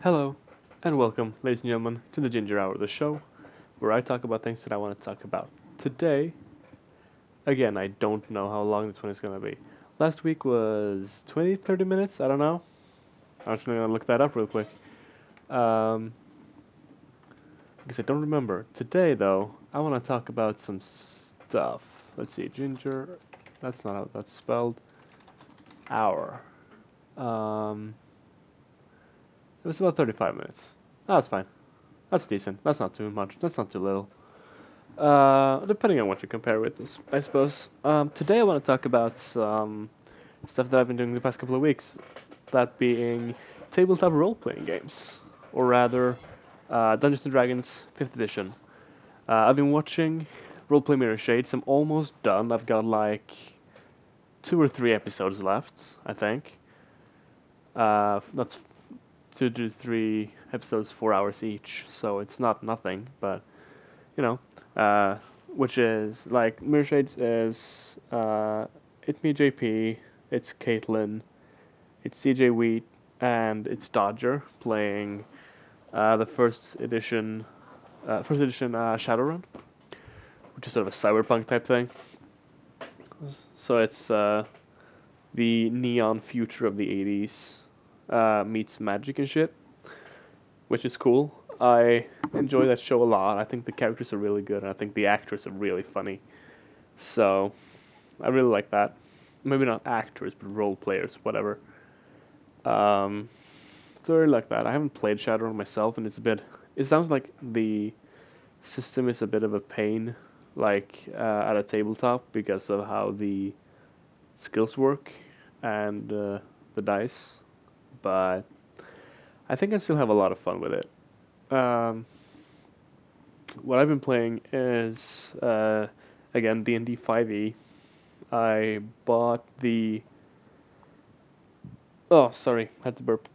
Hello, and welcome, ladies and gentlemen, to the Ginger Hour, the show where I talk about things that I want to talk about. Today, again, I don't know how long this one is going to be. Last week was 20, 30 minutes? I don't know. I'm just going to look that up real quick. Um, because I don't remember. Today, though, I want to talk about some stuff. Let's see, Ginger, that's not how that's spelled. Hour. Um, it was about 35 minutes. That's fine. That's decent. That's not too much. That's not too little. Depending on what you compare with, I suppose. Today I want to talk about some stuff that I've been doing the past couple of weeks. That being tabletop role-playing games, or rather, Dungeons and Dragons 5th edition. I've been watching Roleplay Mirror Shades. I'm almost done. I've got like 2 or 3 episodes left, I think. That's 2 to 3 episodes, 4 hours each, so it's not nothing, but you know, uh, which is like Mirror Shades is it's me JP, it's Caitlin, it's CJ Wheat, and it's Dodger playing the first edition Shadowrun, which is sort of a cyberpunk type thing. So it's the neon future of the 80s meets magic and shit, which is cool. I enjoy that show a lot. I think the characters are really good, and I think the actors are really funny. So I really like that. Maybe not actors, but role players, whatever. Um, so I really like that. I haven't played Shadowrun myself, and it's a bit. It sounds like the system is a bit of a pain, like at a tabletop, because of how the skills work and the dice. But I think I still have a lot of fun with it. Um, what I've been playing is again D&D 5e. I bought the. Oh, sorry, had to burp.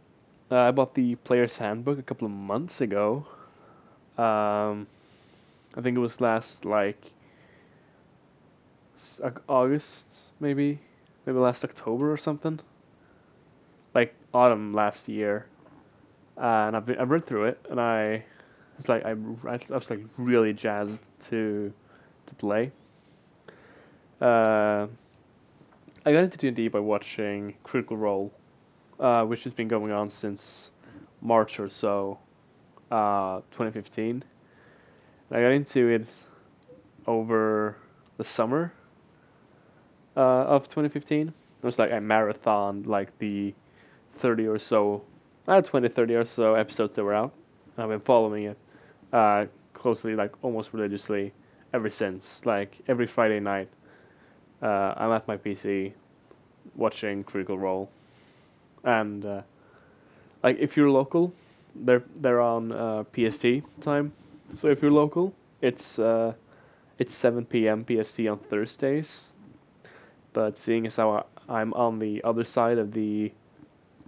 I bought the player's handbook a couple of months ago. Um, I think it was last like August, maybe last October or something, like autumn last year. And I've read through it, and I was like really jazzed to play. Uh, I got into D&D by watching Critical Role, which has been going on since March or so, 2015. I got into it over the summer of 2015. It was like I marathoned like the 30 or so, 20, 30 or so episodes that were out. I've been following it closely, like almost religiously ever since. Like every Friday night, I'm at my PC watching Critical Role, and like if you're local, they're on PST time. So if you're local, it's 7 p.m. PST on Thursdays. But seeing as how I'm on the other side of the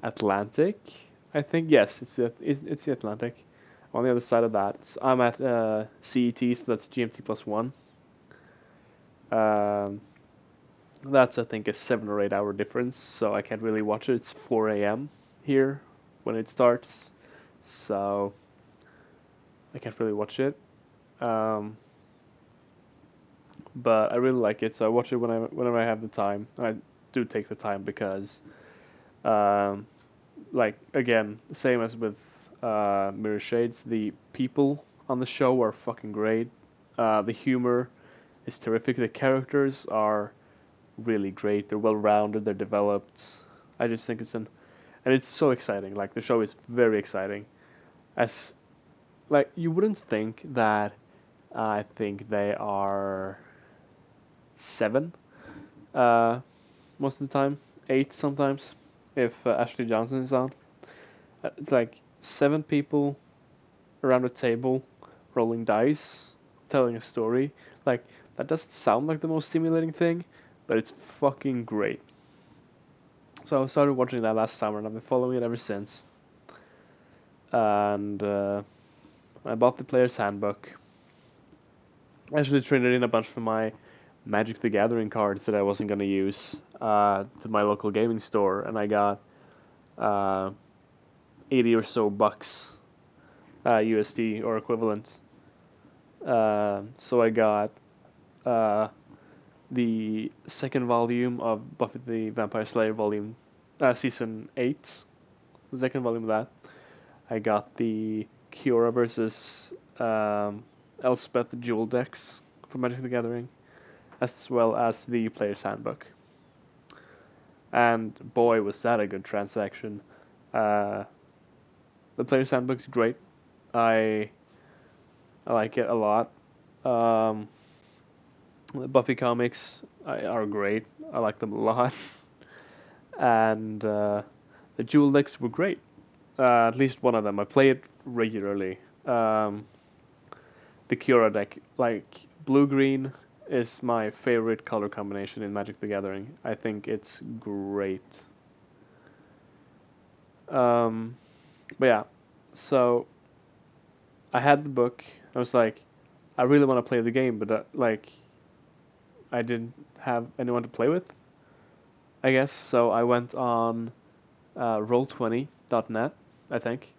Atlantic, I think yes, it's the Atlantic. On the other side of that, so I'm at CET, so that's GMT plus one. Um, that's I think a 7 or 8 hour difference, so I can't really watch it. It's 4 a.m. here when it starts, so I can't really watch it. Um, but I really like it, so I watch it whenever I have the time. And I do take the time because, um, like again, same as with Mirror Shades, the people on the show are fucking great. The humor is terrific. The characters are really great. They're well rounded. They're developed. I just think and it's so exciting. Like the show is very exciting. As like you wouldn't think that. I think they are 7 uh, most of the time, 8 sometimes if Ashley Johnson is on. It's like 7 people around a table rolling dice, telling a story. Like that doesn't sound like the most stimulating thing, but it's fucking great. So I started watching that last summer and I've been following it ever since. And I bought the player's handbook. I actually traded in a bunch of my Magic the Gathering cards that I wasn't gonna use to my local gaming store, and I got uh, 80 or so bucks, USD or equivalent. So I got uh, the second volume of Buffy the Vampire Slayer volume, season 8, the second volume of that. I got the Kiora versus Elspeth Jewel decks from Magic the Gathering, as well as the Player's Handbook. And boy, was that a good transaction. Uh, the Player's Handbook's great. I I like it a lot. Um, the Buffy comics are great. I like them a lot. And the Jewel decks were great. At least one of them. I play it regularly. The Kiora deck, like blue green, is my favorite color combination in Magic the Gathering. I think it's great. Um, but yeah, so I had the book. I was like, I really want to play the game, but like, I didn't have anyone to play with. I guess so. I went on roll20.net. I think.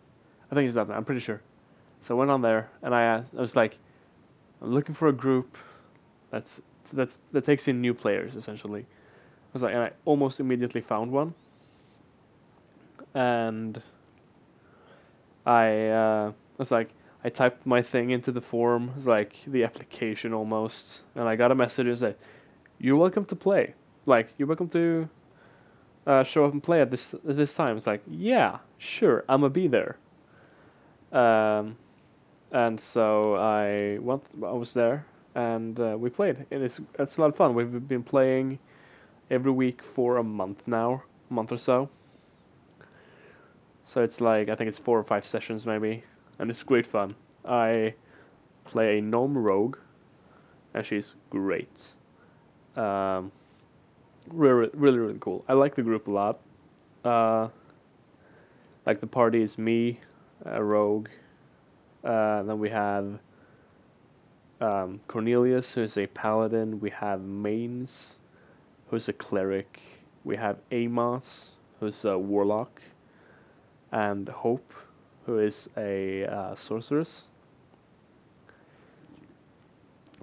I think it's .net. I'm pretty sure. So I went on there and I asked. I was like, I'm looking for a group that's that takes in new players essentially. I was like, and I almost immediately found one, and I was like, I typed my thing into the form, it was like the application almost, and I got a message that said, "You're welcome to play. Like, you're welcome to show up and play at this time." It's like, yeah, sure, I'ma be there. Um, and so I went. I was there, and we played, and it's a lot of fun. We've been playing every week for a month now, a month or so. So it's like I think it's 4 or 5 sessions maybe, and it's great fun. I play a gnome rogue, and she's great. Um, really cool. I like the group a lot. Uh, like the party is me, a rogue. Then we have Cornelius, who's a paladin. We have Mains, who's a cleric. We have Amos, who's a warlock, and Hope, who is a sorceress.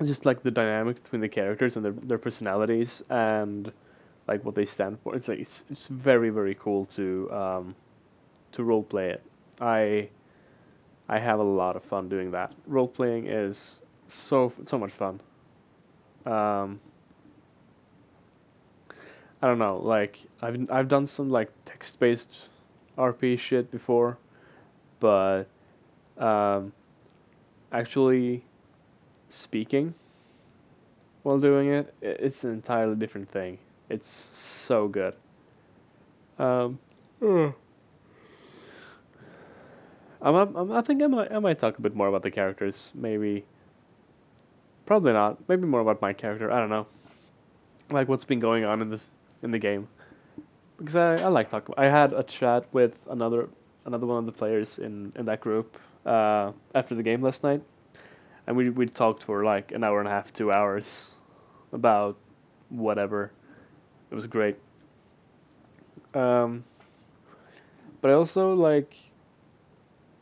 Just like the dynamic between the characters and their personalities and like what they stand for. It's like it's very cool to role play it. I I have a lot of fun doing that. Role playing is so much fun. Um, I don't know, like I've done some like text based RP shit before, but um, actually speaking while doing it, it's an entirely different thing. It's so good. Um, uh, I think I might talk a bit more about the characters. Maybe, probably not. Maybe more about my character. I don't know. Like what's been going on in the game. Because I like talking. I had a chat with another one of the players in that group after the game last night, and we talked for like an hour and a half, 2 hours about whatever. It was great. Um, but I also like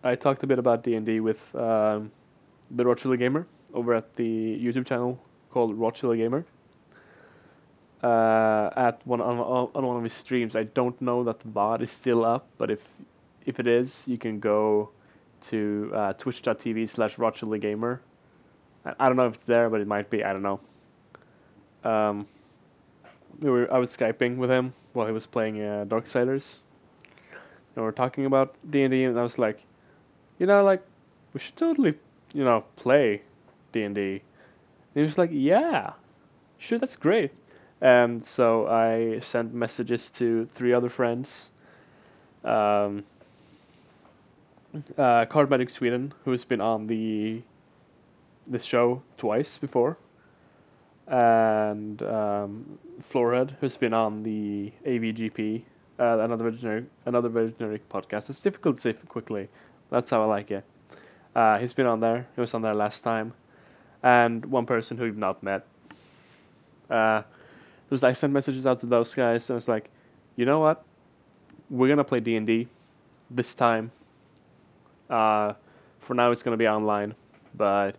I talked a bit about D&D with the Rochilla Gamer over at the YouTube channel called Rochilla Gamer. At on one of his streams, I don't know that the bot is still up, but if it is, you can go to twitch.tv/Rochilla Gamer. I don't know if it's there, but it might be. I don't know. Um, I was skyping with him while he was playing Darksiders, and we were talking about D&D, and I was like, like we should totally, play D&D. And he was like, yeah, sure, that's great. And so I sent messages to 3 other friends. Um, Card Magic Sweden, who's been on this show twice before, and Floorhead, who's been on the AVGP, another veterinary podcast. It's difficult to say quickly. That's how I like it. He's been on there. He was on there last time, and one person who we've not met. It was I sent messages out to those guys, and it's like, you know what? We're gonna play D&D. this time. Uh, for now, it's gonna be online, but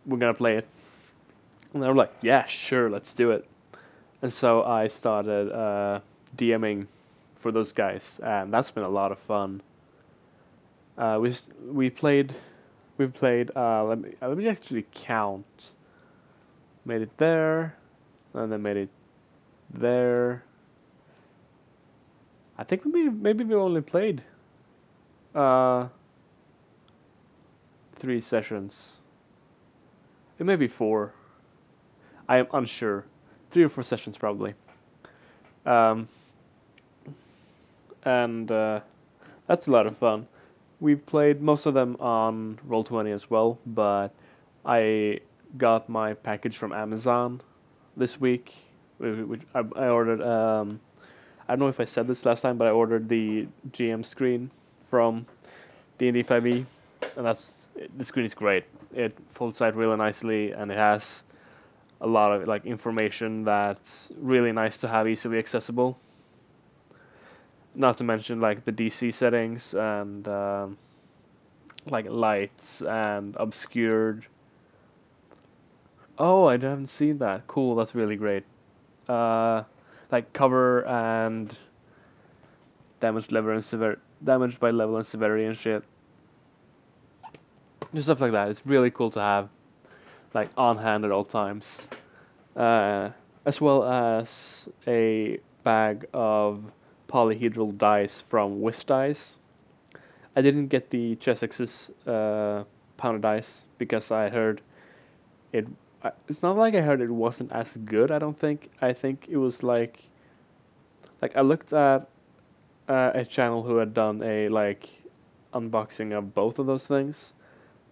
we're gonna play it. And they were like, yeah, sure, let's do it. And so I started DMing for those guys, and that's been a lot of fun. We played let me actually count. Made it there, and then made it there. I think maybe we only played uh 3 sessions. It may be 4. I am unsure. 3 or 4 sessions probably. Um, and that's a lot of fun. We played most of them on Roll20 as well, but I got my package from Amazon this week. Which I ordered. I don't know if I said this last time, but I ordered the GM screen from D&D 5e, and the screen is great. It folds out really nicely, and it has a lot of like information that's really nice to have easily accessible. Not to mention like the DC settings and like lights and obscured. Oh, I haven't seen that. Cool, that's really great. Uh, like cover and damage by level and severity and shit. Just stuff like that. It's really cool to have like on hand at all times. Uh, as well as a bag of polyhedral dice from Wish Dice. I didn't get the Chessex's pound dice because I heard it. It's not like I heard it wasn't as good. I don't think. I think it was like I looked at a channel who had done a like unboxing of both of those things,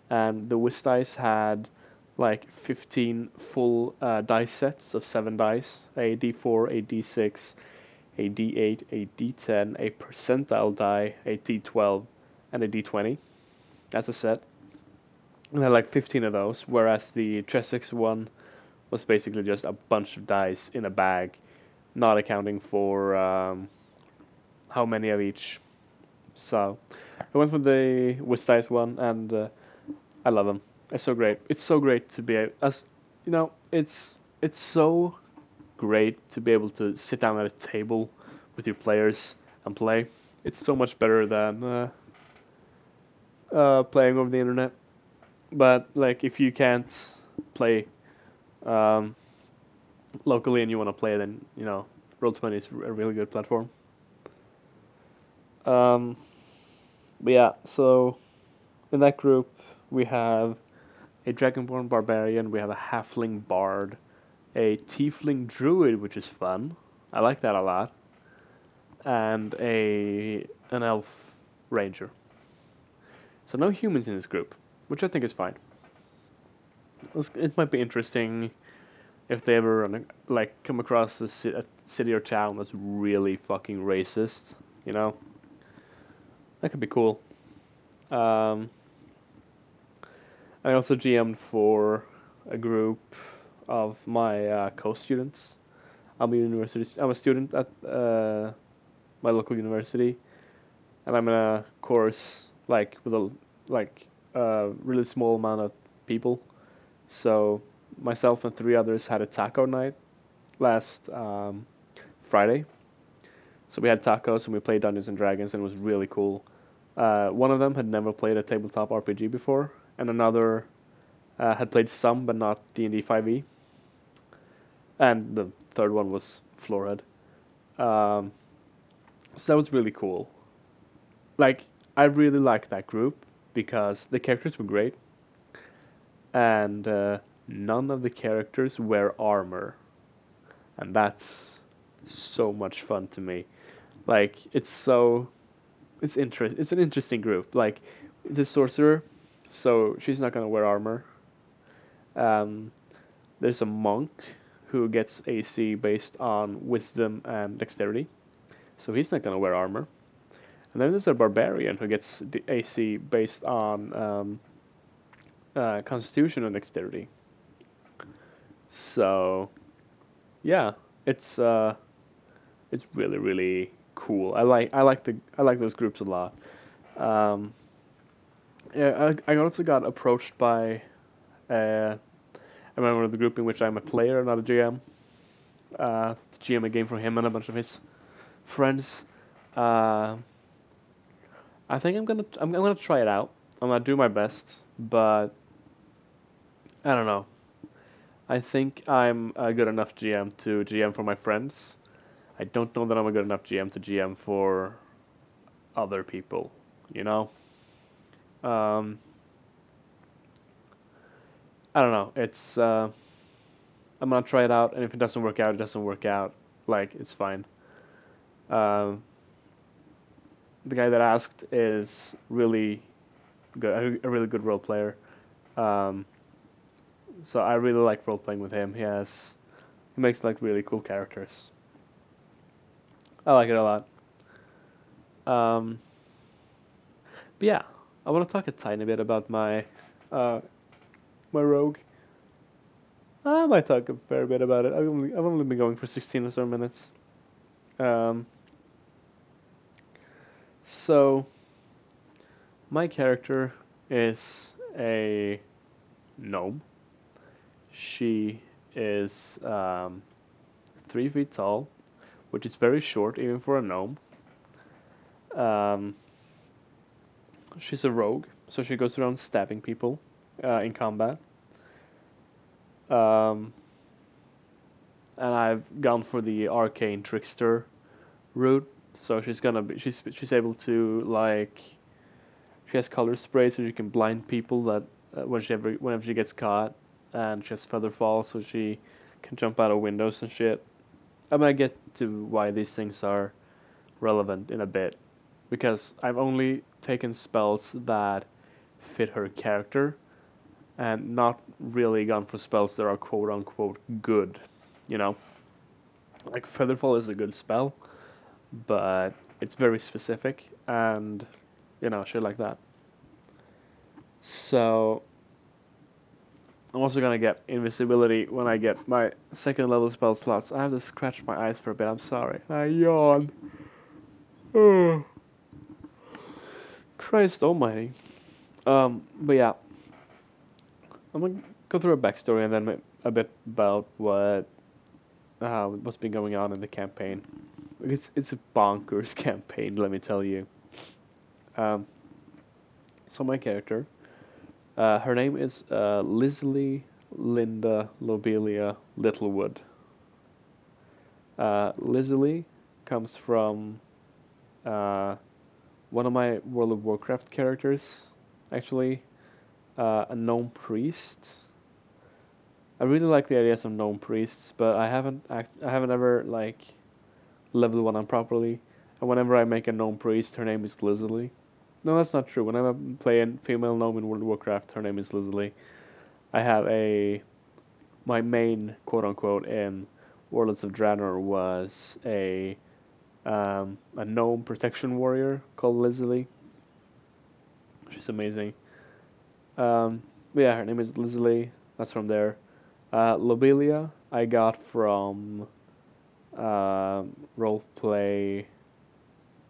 and the Wish Dice had like 15 full dice sets of 7 dice, a D4, a D6, a D8, a D10, a percentile die, a D12, and a D20. That's a set. And I had like 15 of those, whereas the Tresix one was basically just a bunch of dice in a bag, not accounting for how many of each. So I went with the Wish Dice one, and I love them. It's so great. It's so great to be as you know. It's so great to be able to sit down at a table with your players and play. It's so much better than playing over the internet. But like, if you can't play um, locally and you want to play, then Roll20 is a really good platform. Um, but yeah, so in that group we have a Dragonborn Barbarian, we have a Halfling Bard, a Tiefling Druid, which is fun. I like that a lot, and an Elf Ranger. So no humans in this group, which I think is fine. It might be interesting if they ever like come across a city or town that's really fucking racist. You know, that could be cool. Um, I also GM'd for a group of my co-students. I'm a student at my local university, and I'm in a course like with a like really small amount of people. So myself and 3 others had a taco night last Friday. So we had tacos and we played Dungeons and Dragons, and it was really cool. One of them had never played a tabletop RPG before, and another had played some but not D&D 5e, and the third one was Floorhead. Um, so that was really cool. Like, I really liked that group because the characters were great, and none of the characters wear armor, and that's so much fun to me. Like, it's an interesting group. Like, the sorcerer, so she's not gonna wear armor. Um, there's a monk who gets AC based on wisdom and dexterity, so he's not gonna wear armor. And then there's a barbarian who gets the AC based on constitution and dexterity. So yeah, it's really really cool. I like those groups a lot. Um, yeah, I also got approached by a member of the group in which I'm a player, not a GM. To GM a game for him and a bunch of his friends. Uh, I think I'm gonna try it out. I'm gonna do my best, but I don't know. I think I'm a good enough GM to GM for my friends. I don't know that I'm a good enough GM to GM for other people. You know. Um, I don't know. I'm gonna try it out, and if it doesn't work out, it doesn't work out. Like it's fine. Um, the guy that asked is really good, a really good role player. Um, so I really like role playing with him. He makes like really cool characters. I like it a lot. Um, but yeah, I want to talk a tiny bit about uh, my rogue. I might talk a fair bit about it. I've only been going for 16 or so minutes. Um, so my character is a gnome. She is 3 feet tall, which is very short even for a gnome. Um, she's a rogue, so she goes around stabbing people in combat. Um, and I've gone for the arcane trickster route, so she's able to like she has color spray, so she can blind people that whenever she gets caught, and she has feather fall, so she can jump out of windows and shit. I'm gonna get to why these things are relevant in a bit, because I've only taken spells that fit her character, and not really gone for spells that are quote unquote good. You know, like Featherfall is a good spell, but it's very specific, and shit like that. So I'm also gonna get invisibility when I get my second level spell slots. I have to scratch my eyes for a bit. I'm sorry. I yawn. Oh, Christ Almighty. But yeah, I'm gonna go through a backstory and then a bit about what's been going on in the campaign. It's a bonkers campaign, let me tell you. Um, so my character, her name is Lisley Linda Lobelia Littlewood. Lisley comes from uh, one of my World of Warcraft characters, actually, a gnome priest. I really like the ideas of gnome priests, but I haven't ever like leveled one up properly. And whenever I make a gnome priest, her name is Lizzly. No, that's not true. Whenever I play a female gnome in World of Warcraft, her name is Lizzly. I have my main quote unquote in Warlords of Draenor was a gnome protection warrior called Lizzly. She's amazing. But yeah, her name is Lizzly. That's from there. Lobelia I got from roleplay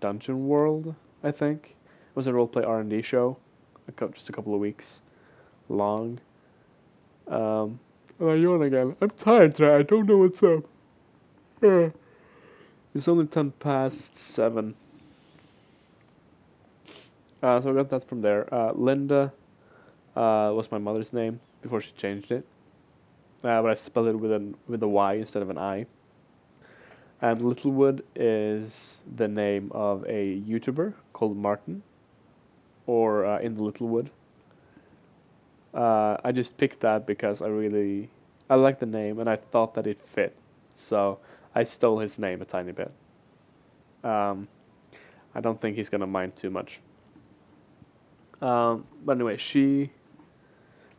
Dungeon World, I think. It was a roleplay R&D show, just a couple of weeks long. And I yawn again. I'm tired today. I don't know what's up. It's only 7:10. So I got that from there. Linda was my mother's name before she changed it. But I spelled it with a Y instead of an I. And Littlewood is the name of a YouTuber called Martin, or in the Littlewood. I just picked that because I liked the name and I thought that it fit, so I stole his name a tiny bit. Um, I don't think he's gonna mind too much. But anyway,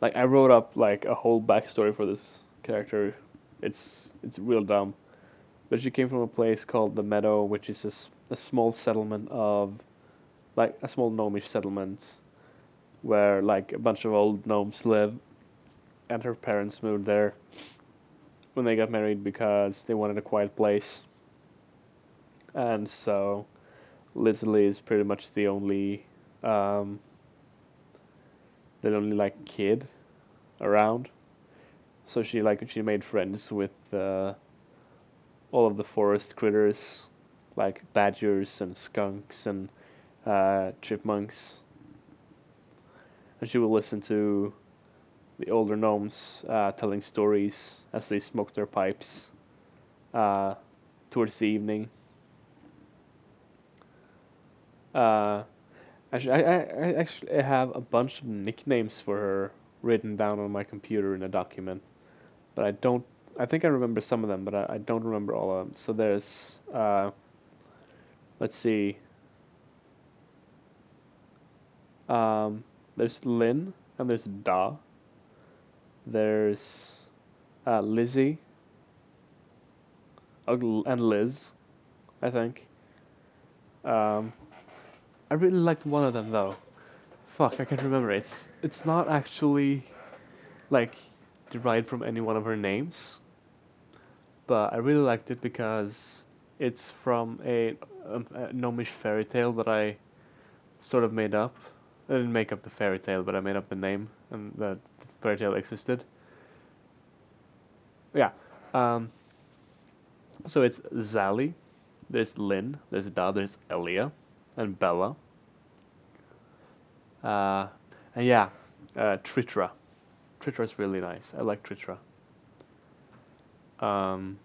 I wrote up like a whole backstory for this character. It's real dumb, but she came from a place called the Meadow, which is a small settlement of like a small gnomish settlement where like a bunch of old gnomes live, and her parents moved there when they got married because they wanted a quiet place. and so Leslie is pretty much um, the only like kid around. So she made friends with all of the forest critters, like badgers and skunks and chipmunks, and she would listen to the older gnomes telling stories as they smoked their pipes uh, towards the evening. Uh, I actually have a bunch of nicknames for her written down on my computer in a document, but I don't. I think I remember some of them, but I don't remember all of them. So let's see, um, there's Lynn and there's Da. There's Lizzie and Liz, I think. Um, I really liked one of them though. Fuck, I can't remember. It's not actually like derived from any one of her names, but I really liked it because it's from a gnomish fairy tale that I sort of made up. I didn't make up the fairy tale, but I made up the name and that the fairy tale existed. Yeah. Um, so it's Zally, there's Lynn, there's Da, there's Elia, and Bella. Uh, and yeah, Tritra. Tritra's really nice. I like Tritra. Um,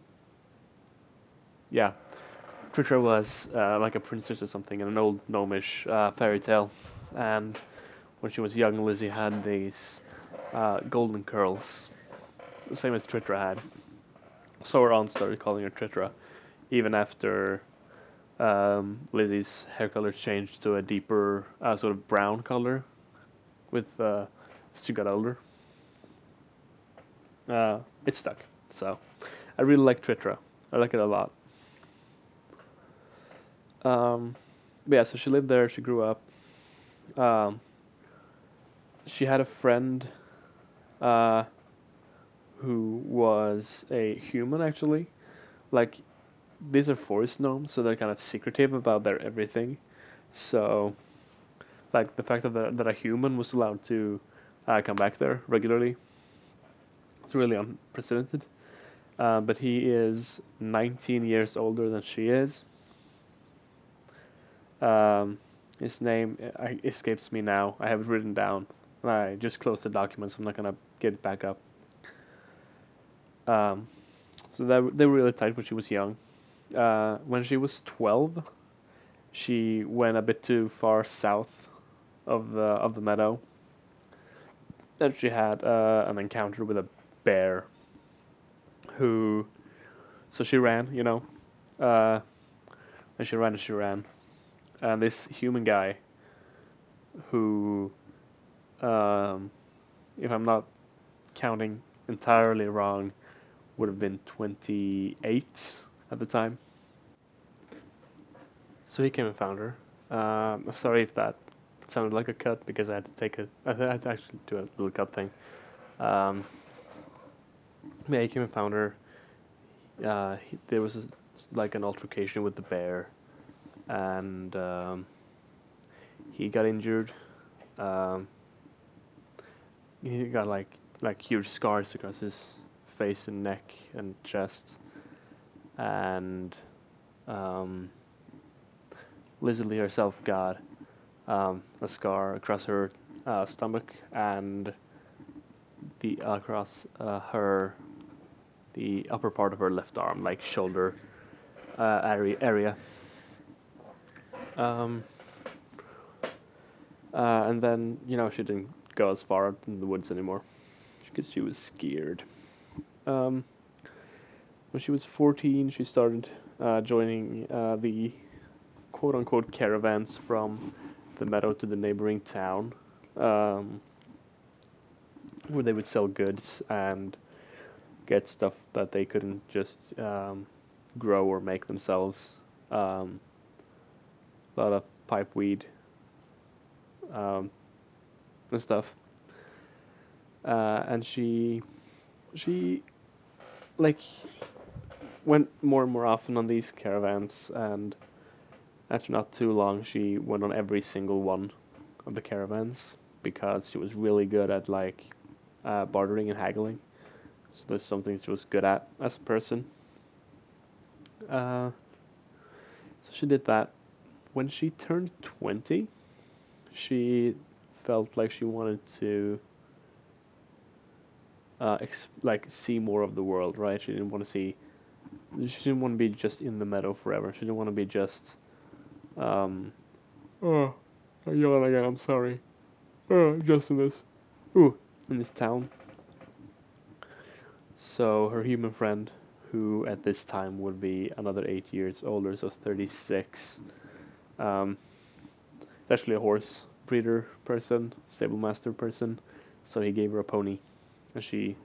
yeah, Tritra was like a princess or something in an old gnomish fairy tale, and when she was young, Lizzie had these golden curls, the same as Tritra had. So her aunt started calling her Tritra, even after Lizzie's hair color changed to a deeper sort of brown color with as she got older. It stuck. So I really like Tritra. I like it a lot. Um, but yeah, so she lived there. She grew up. Um, she had a friend uh, who was a human actually. Like these are forest gnomes, so they're kind of secretive about their everything. So like the fact that a human was allowed to come back there regularly, it's really unprecedented. But he is 19 years older than she is. Um, his name escapes me now. I have it written down. I just closed the document, so I'm not gonna get it back up. Um, so they were really tight when she was young. When she was 12, she went a bit too far south of the meadow, and she had an encounter with a bear. Who So she ran, uh, and she ran and she ran, and this human guy who, um, if I'm not counting entirely wrong, would have been 28 at the time. So he came and found her. Sorry if that sounded like a cut because I had to actually do a little cut thing. Um, yeah, he came and found her. There was like an altercation with the bear, and he got injured. Um, he got like huge scars across his face and neck and chest, and um, Lizzie herself got a scar across her stomach and the across her the upper part of her left arm, like shoulder area. Um, and then she didn't go as far out in the woods anymore because she was scared. Um, when she was 14, she started joining the quote unquote caravans from the meadow to the neighboring town, um, where they would sell goods and get stuff that they couldn't just grow or make themselves. Um, a lot of pipe weed um, and stuff. And she, like, she like went more and more often on these caravans, and after not too long, she went on every single one of the caravans because she was really good at like bartering and haggling. So there's something she was good at as a person. Uh, so she did that. When she turned 20, she felt like she wanted to like see more of the world, right? She didn't want to see. She didn't want to be just in the meadow forever. She didn't want to be just. Um, oh, I'm yelling again. I'm sorry. Just in this. Ooh, in this town. So her human friend, who at this time would be another 8 years older, so 36, um, actually a horse breeder person, stable master person. So he gave her a pony, and she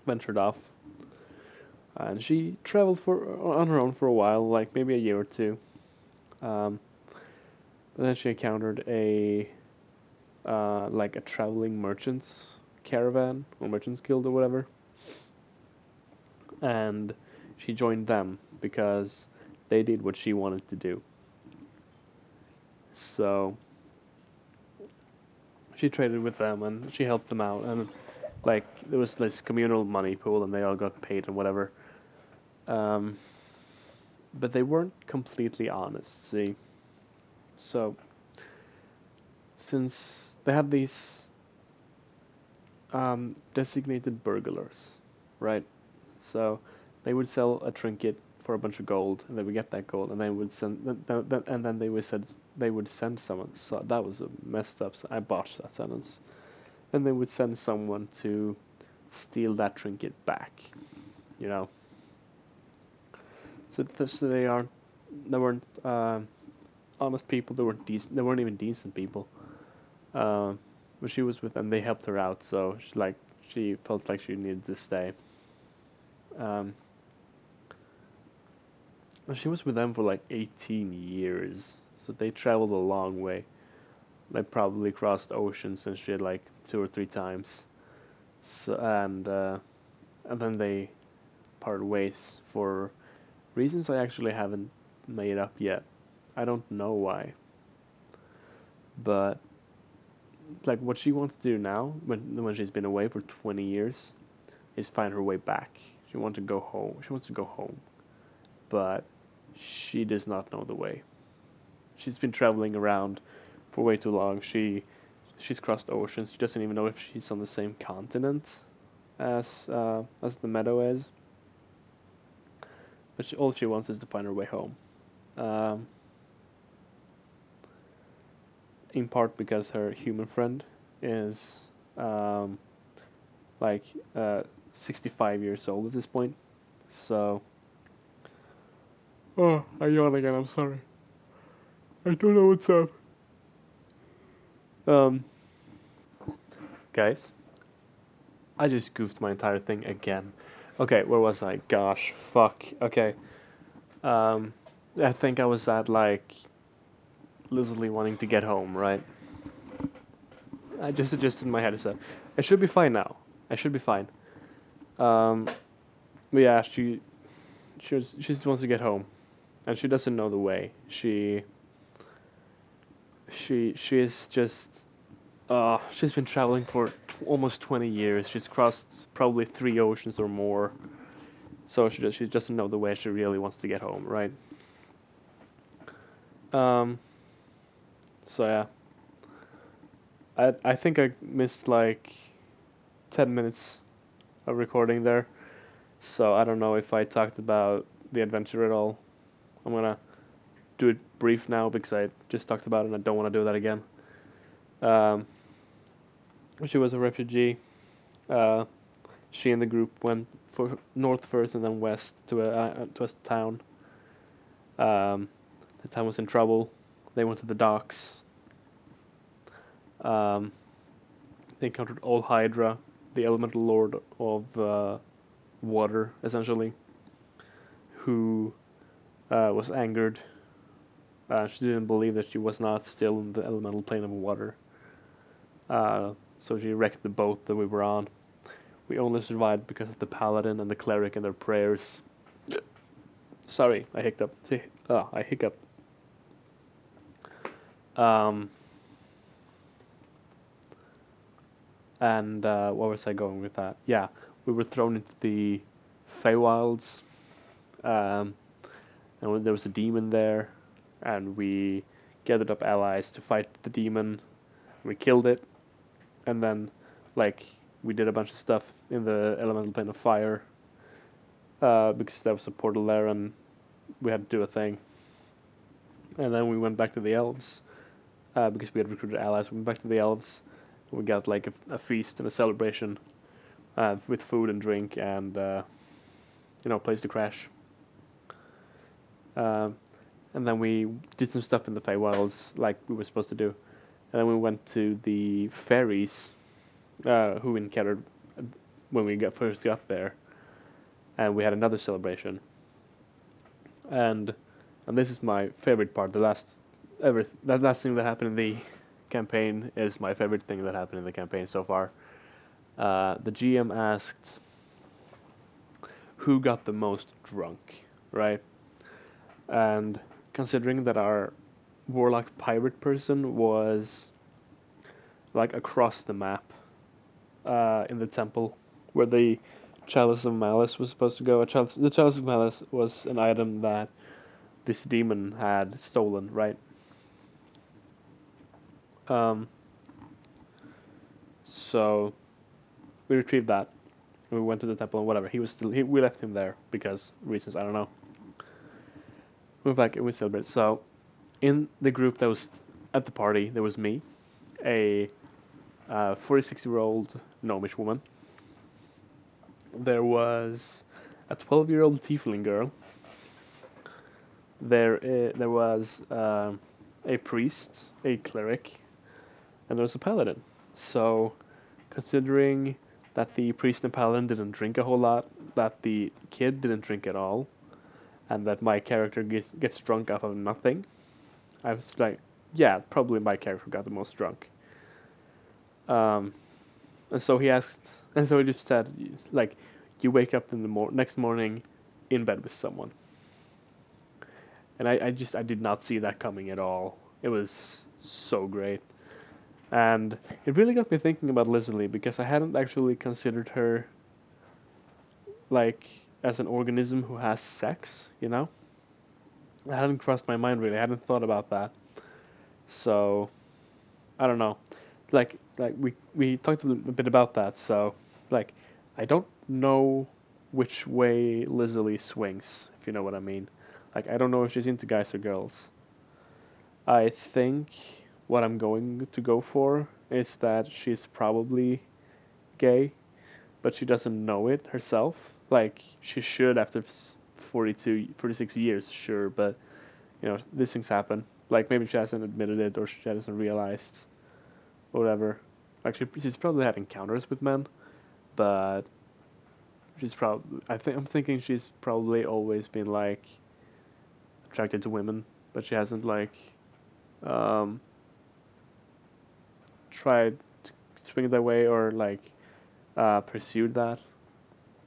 ventured off. And she traveled for on her own for a while, like maybe a year or two. Um, but then she encountered a like a traveling merchants caravan or merchants guild or whatever, and she joined them because they did what she wanted to do. So she traded with them and she helped them out, and like there was this communal money pool and they all got paid and whatever. Um, but they weren't completely honest. See, so since they had these designated burglars, right? So they would sell a trinket for a bunch of gold, and they would get that gold, and they would send, and then they would send someone. So that was a messed up. I botched that sentence. Then they would send someone to steal that trinket back. You know. So they weren't honest people. They weren't decent. They weren't even decent people. Uh, but she was with them. They helped her out, so she felt like she needed to stay. Um, she was with them for like 18 years, so they traveled a long way. They probably crossed oceans and shit like 2 or 3 times. So and then they parted ways for reasons I actually haven't made up yet. I don't know why, but like what she wants to do now, when she's been away for 20 years, is find her way back. She wants to go home. She wants to go home, but she does not know the way. She's been traveling around for way too long. She's crossed oceans. She doesn't even know if she's on the same continent as the meadow is. But all she wants is to find her way home. Um, in part because her human friend is um, like 65 years old at this point. So. Oh, I yawn again. I'm sorry. I don't know what's up. Um, guys, I just goofed my entire thing again. Okay, where was I? Gosh, fuck. Okay. Um, I think I was at like literally wanting to get home, right? I just adjusted my headset. I should be fine now. I should be fine. Um, but yeah, she just wants to get home, and she doesn't know the way. She is just she's been traveling for almost 20 years. She's crossed probably 3 oceans or more. So she doesn't know the way. She really wants to get home, right? Um, so yeah, I think I missed like 10 minutes of recording there. So I don't know if I talked about the adventure at all. I'm gonna do it brief now because I just talked about it and I don't want to do that again. Um, she was a refugee. Uh, she and the group went for north first and then west to a town. Um, the town was in trouble. They went to the docks. Um, they encountered Old Hydra, the elemental lord of water, essentially, who was angered. She didn't believe that she was not still in the elemental plane of water. So she wrecked the boat that we were on, we only survived because of the paladin and the cleric and their prayers. Sorry, I hiccuped. I hiccuped. Um, and What was I going with that? Yeah, we were thrown into the Feywilds, um, and when there was a demon there, and we gathered up allies to fight the demon. We killed it, and then like we did a bunch of stuff in the elemental plane of fire, because there was a portal there, and we had to do a thing. And then we went back to the elves, because we had recruited allies. We went back to the elves. We got like a feast and a celebration, with food and drink and place to crash. Um, and then we did some stuff in the Feywilds like we were supposed to do. And then we went to the fairies, who we encountered when we first got there, and we had another celebration. And and this is my favorite part. That last thing that happened in the campaign is my favorite thing that happened in the campaign so far. The GM asked who got the most drunk, right? And considering that our warlock pirate person was like across the map, in the temple where the Chalice of Malice was supposed to go. The Chalice of Malice was an item that this demon had stolen, right? Um, so we retrieved that. We went to the temple and whatever. We left him there because reasons I don't know. We went back and we celebrated. So in the group that was at the party, there was me, a 46-year-old gnomish woman. There was a 12-year-old tiefling girl. There was a priest, a cleric, and there was a paladin. So, considering that the priest and paladin didn't drink a whole lot, that the kid didn't drink at all, and that my character gets drunk off of nothing, I was like, yeah, probably my character got the most drunk. Um, and so he just said, like, you wake up in the next morning in bed with someone. And I did not see that coming at all. It was so great. And it really got me thinking about Lizzie because I hadn't actually considered her like as an organism who has sex, you know? It hadn't crossed my mind really. I hadn't thought about that. So I don't know. Like we talked a bit about that. So like I don't know which way Lizzie swings, if you know what I mean. Like I don't know if she's into guys or girls. I think what I'm going to go for is that she's probably gay, but she doesn't know it herself. Like she should after 42, 46 years, sure, but these things happen. Like maybe she hasn't admitted it or she hasn't realized, whatever. Actually, she's probably had encounters with men, but I'm thinking she's probably always been like attracted to women, but she hasn't like um tried to swing that way or like pursued that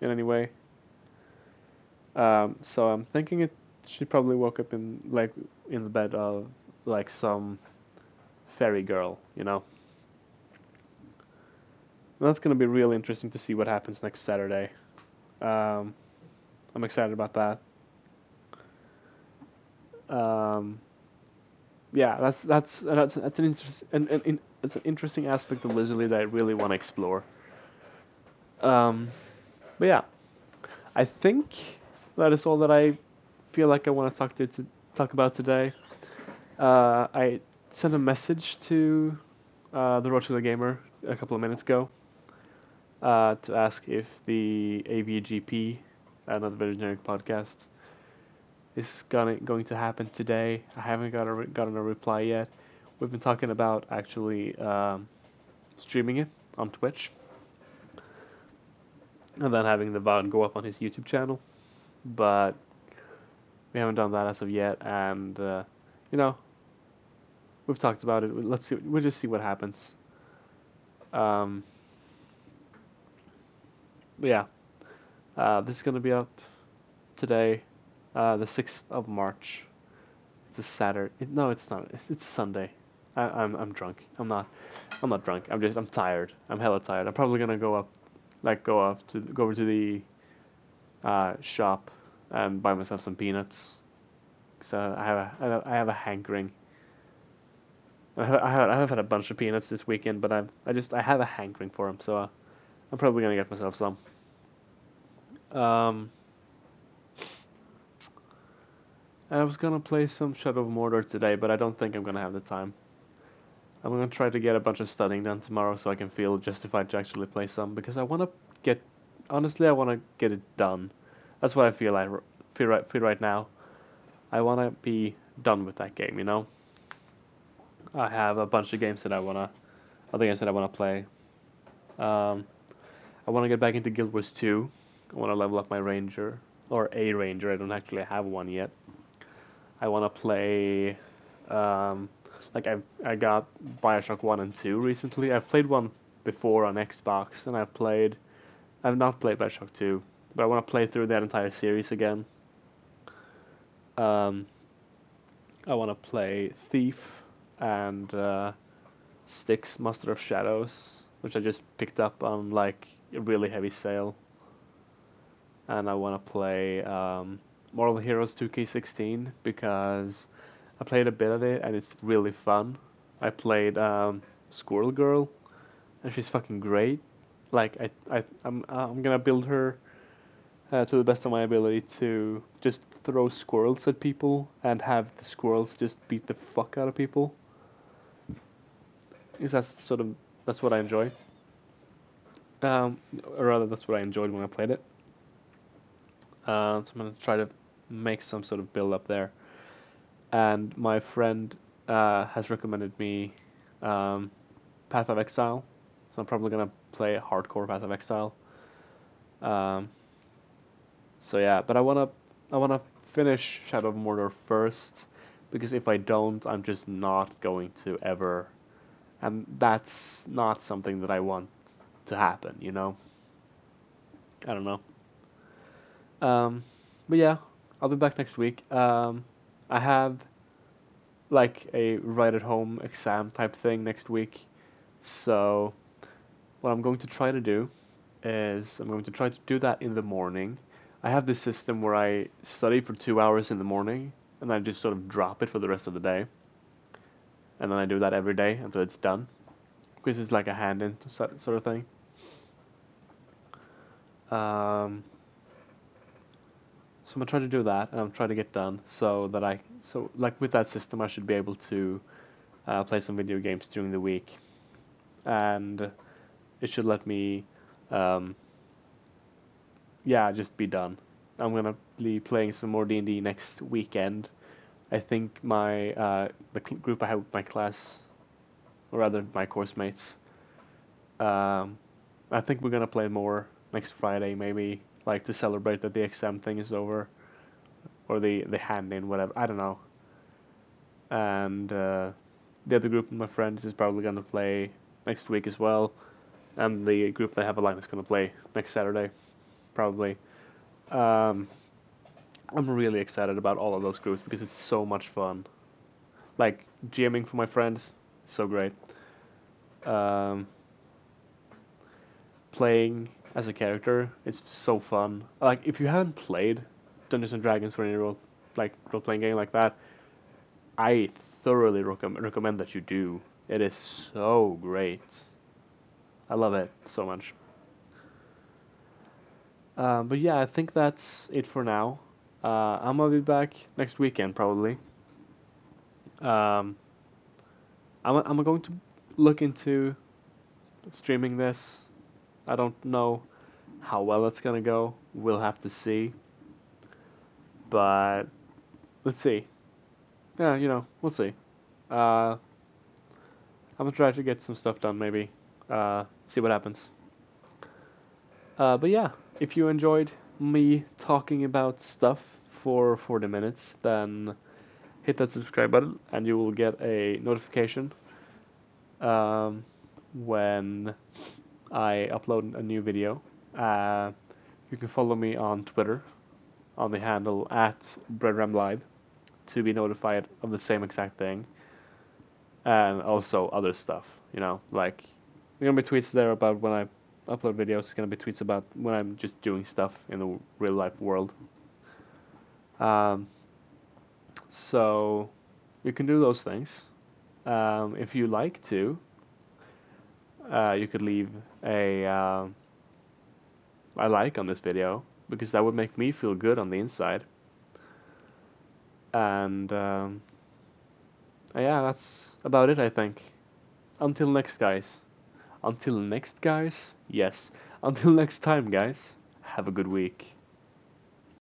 in any way. So I'm thinking she probably woke up in the bed of like some fairy girl, you know. And that's gonna be really interesting to see what happens next Saturday. Um, I'm excited about that. Um, yeah, that's an it's an interesting aspect of Lizzie that I really want to explore. Um, but yeah, I think that is all that I feel like I want to talk about today. I sent a message to the Rochester Gamer a couple of minutes ago, to ask if the AVGP, another very generic podcast, is going to happen today. I haven't gotten a reply yet. We've been talking about actually streaming it on Twitch and then having the VOD go up on his YouTube channel, but we haven't done that as of yet. And you know, we've talked about it. Let's see. We'll just see what happens. Um, But yeah, this is gonna be up today, the 6th of March. It's a Saturday. No, it's not. It's Sunday. I'm drunk. I'm not drunk. I'm tired. I'm hella tired. I'm probably gonna go over to the shop and buy myself some peanuts. So I have a hankering. I have had a bunch of peanuts this weekend, but I have a hankering for them. So I'm probably gonna get myself some. Um, and I was gonna play some Shadow of Mordor today, but I don't think I'm gonna have the time. I'm gonna try to get a bunch of studying done tomorrow so I can feel justified to actually play some because I wanna get honestly I wanna get it done. That's what I feel right now. I wanna be done with that game, you know. I have a bunch of games that other games that I wanna play. Um, I wanna get back into Guild Wars 2. I wanna level up my ranger or a ranger. I don't actually have one yet. I wanna play like I got Bioshock 1 and 2 recently. I've played one before on Xbox, and I've not played Bioshock 2, but I want to play through that entire series again. Um, I want to play Thief and Styx Master of Shadows, which I just picked up on like a really heavy sale. And I want to play Marvel Heroes 2K16 because I played a bit of it and it's really fun. I played Squirrel Girl and she's fucking great. Like I'm gonna build her to the best of my ability to just throw squirrels at people and have the squirrels just beat the fuck out of people. Is that's what I enjoy. Or rather, that's what I enjoyed when I played it. So I'm gonna try to make some sort of build up there. And my friend has recommended me um, Path of Exile, so I'm probably gonna play hardcore Path of Exile. Um, So yeah, but I wanna finish Shadow of Mordor first because if I don't, I'm just not going to ever, and that's not something that I want to happen. You know, I don't know. Um, but yeah, I'll be back next week. I have like a write at home exam type thing next week, so what I'm going to try to do is I'm going to try to do that in the morning. I have this system where I study for 2 hours in the morning and I just sort of drop it for the rest of the day. And then I do that every day until it's done. Because it's like a hand in sort of thing. Um, so I'm gonna try to do that and I'm trying to get done so like with that system I should be able to play some video games during the week. And it should let me um, yeah, just be done. I'm gonna be playing some more D&D next weekend. I think the group I have with my class, or rather my course mates, um, I think we're gonna play more next Friday, maybe like to celebrate that the exam thing is over, or the hand in whatever. I don't know. And the other group of my friends is probably gonna play next week as well, and the group that I have a line is gonna play next Saturday, probably. Um, I'm really excited about all of those groups because it's so much fun. Like GMing for my friends, so great. Um, Playing as a character, it's so fun. Like if you haven't played Dungeons and Dragons or any role playing game like that, I thoroughly recommend that you do. It is so great. I love it so much. But yeah, I think that's it for now. I'm gonna be back next weekend probably. Um, I'm going to look into streaming this. I don't know how well it's gonna go. We'll have to see. But let's see. Yeah, we'll see. I'm gonna try to get some stuff done maybe. See what happens. But yeah, if you enjoyed me talking about stuff for 40 minutes, then hit that subscribe button and you will get a notification um, when I upload a new video. Uh, you can follow me on Twitter on the handle at BreadRamLive to be notified of the same exact thing, and also other stuff. Like there gonna be tweets there about when I upload videos. There's gonna be tweets about when I'm just doing stuff in the real life world. Um, so you can do those things. If you like to, you could leave a like on this video because that would make me feel good on the inside. And yeah, that's about it, I think. Until next, guys. Until next, guys? Yes. Until next time, guys. Have a good week.